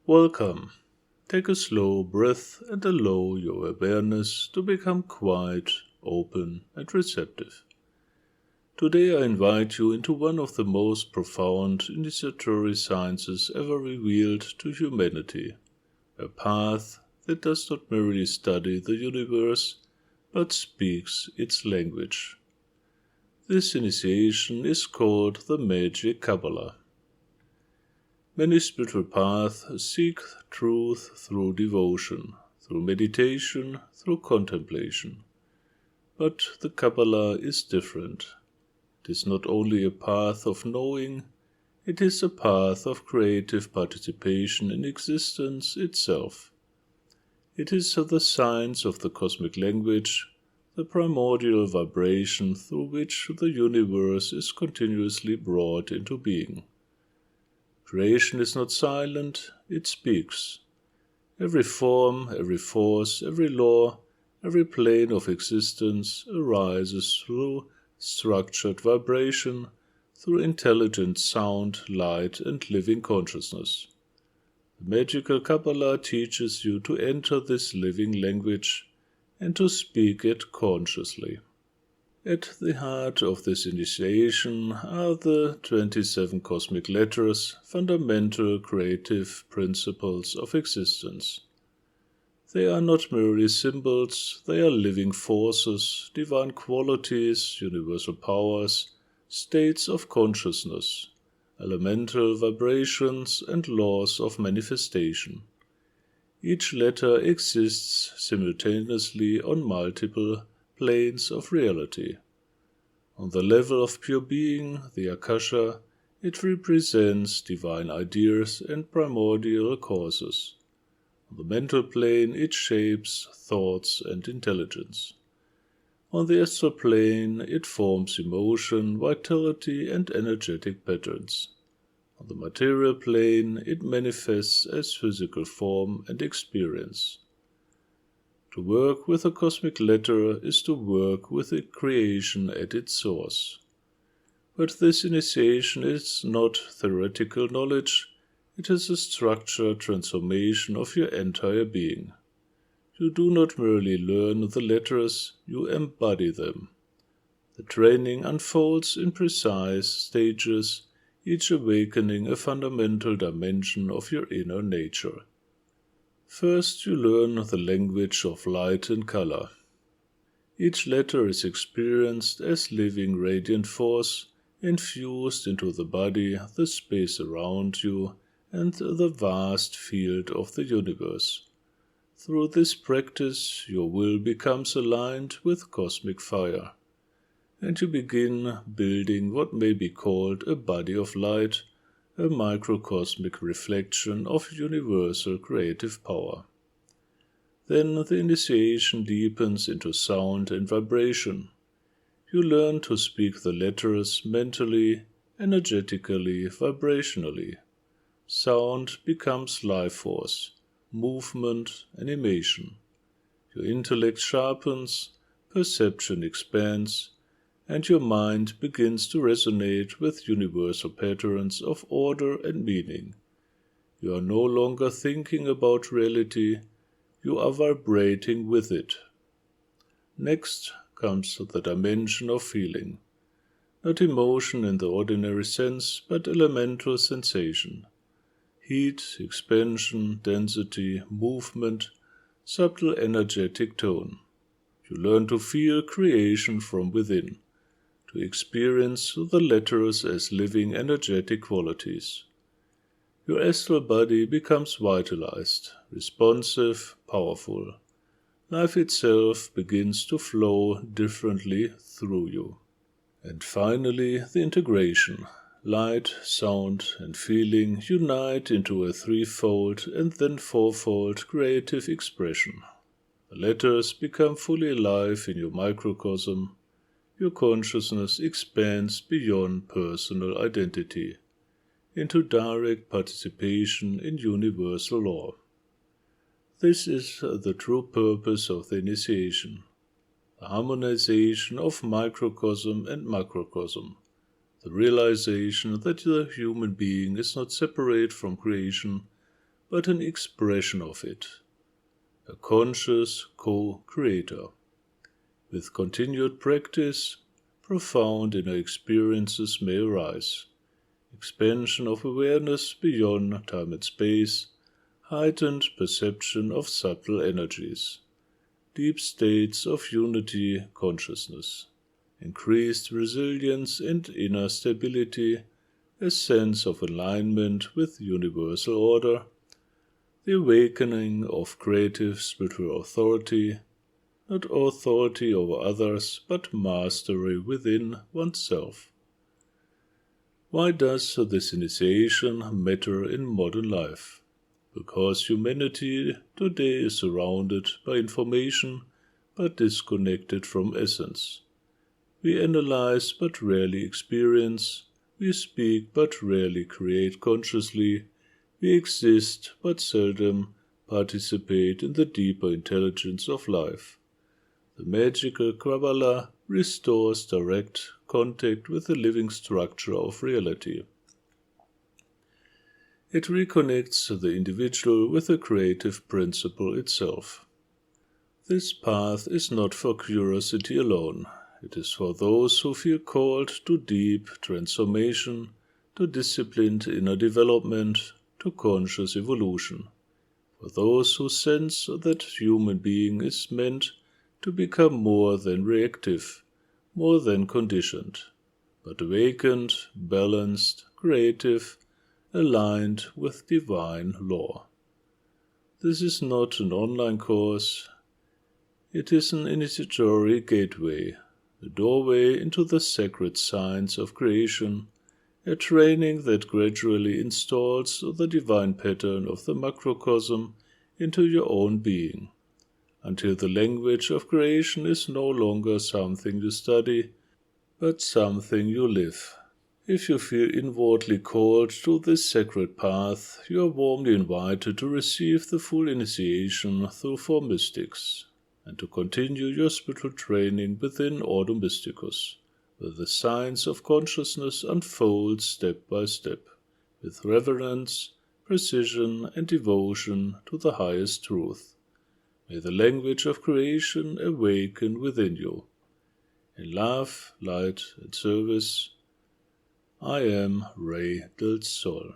Welcome. Take a slow breath and allow your awareness to become quiet, open, and receptive. Today I invite you into one of the most profound initiatory sciences ever revealed to humanity, a path that does not merely study the universe, but speaks its language. This initiation is called the Magical Quabbalah. Many spiritual paths seek truth through devotion, through meditation, through contemplation. But the Kabbalah is different. It is not only a path of knowing, it is a path of creative participation in existence itself. It is the science of the cosmic language, the primordial vibration through which the universe is continuously brought into being. Creation is not silent, it speaks. Every form, every force, every law, every plane of existence arises through structured vibration, through intelligent sound, light, and living consciousness. The Magical Quabbalah teaches you to enter this living language and to speak it consciously. At the heart of this initiation are the 27 cosmic letters, fundamental creative principles of existence. They are not merely symbols, they are living forces, divine qualities, universal powers, states of consciousness, elemental vibrations, and laws of manifestation. Each letter exists simultaneously on multiple planes of reality. On the level of pure being, the Akasha, it represents divine ideas and primordial causes. On the mental plane, it shapes thoughts and intelligence. On the astral plane, it forms emotion, vitality, and energetic patterns. On the material plane, it manifests as physical form and experience. To work with a cosmic letter is to work with the creation at its source. But this initiation is not theoretical knowledge, it is a structured transformation of your entire being. You do not merely learn the letters, you embody them. The training unfolds in precise stages, each awakening a fundamental dimension of your inner nature. First, you learn the language of light and color. Each letter is experienced as living radiant force, infused into the body, the space around you, and the vast field of the universe. Through this practice, your will becomes aligned with cosmic fire, and you begin building what may be called a body of light, a microcosmic reflection of universal creative power. Then the initiation deepens into sound and vibration. You learn to speak the letters mentally, energetically, vibrationally. Sound becomes life force, movement, animation. Your intellect sharpens, perception expands, and your mind begins to resonate with universal patterns of order and meaning. You are no longer thinking about reality, you are vibrating with it. Next comes the dimension of feeling. Not emotion in the ordinary sense, but elemental sensation. Heat, expansion, density, movement, subtle energetic tone. You learn to feel creation from within, to experience the letters as living energetic qualities. Your astral body becomes vitalized, responsive, powerful. Life itself begins to flow differently through you. And finally, the integration. Light, sound, and feeling unite into a threefold and then fourfold creative expression. The letters become fully alive in your microcosm. Your consciousness expands beyond personal identity, into direct participation in universal law. This is the true purpose of the initiation, the harmonization of microcosm and macrocosm, the realization that the human being is not separate from creation, but an expression of it, a conscious co-creator. With continued practice, profound inner experiences may arise. Expansion of awareness beyond time and space, heightened perception of subtle energies, deep states of unity consciousness, increased resilience and inner stability, a sense of alignment with universal order, the awakening of creative spiritual authority, not authority over others, but mastery within oneself. Why does this initiation matter in modern life? Because humanity today is surrounded by information, but disconnected from essence. We analyze but rarely experience, we speak but rarely create consciously, we exist but seldom participate in the deeper intelligence of life. The Magical Quabbalah restores direct contact with the living structure of reality. It reconnects the individual with the creative principle itself. This path is not for curiosity alone. It is for those who feel called to deep transformation, to disciplined inner development, to conscious evolution. For those who sense that human being is meant to become more than reactive, more than conditioned, but awakened, balanced, creative, aligned with divine law. This is not an online course. It is an initiatory gateway, the doorway into the sacred science of creation, a training that gradually installs the divine pattern of the macrocosm into your own being, until the language of creation is no longer something you study, but something you live. If you feel inwardly called to this sacred path, you are warmly invited to receive the full initiation through 4Mystics, and to continue your spiritual training within Ordo Mysticus, where the science of consciousness unfolds step by step, with reverence, precision, and devotion to the highest truth. May the language of creation awaken within you. In love, light, and service, I am Ray del Sol.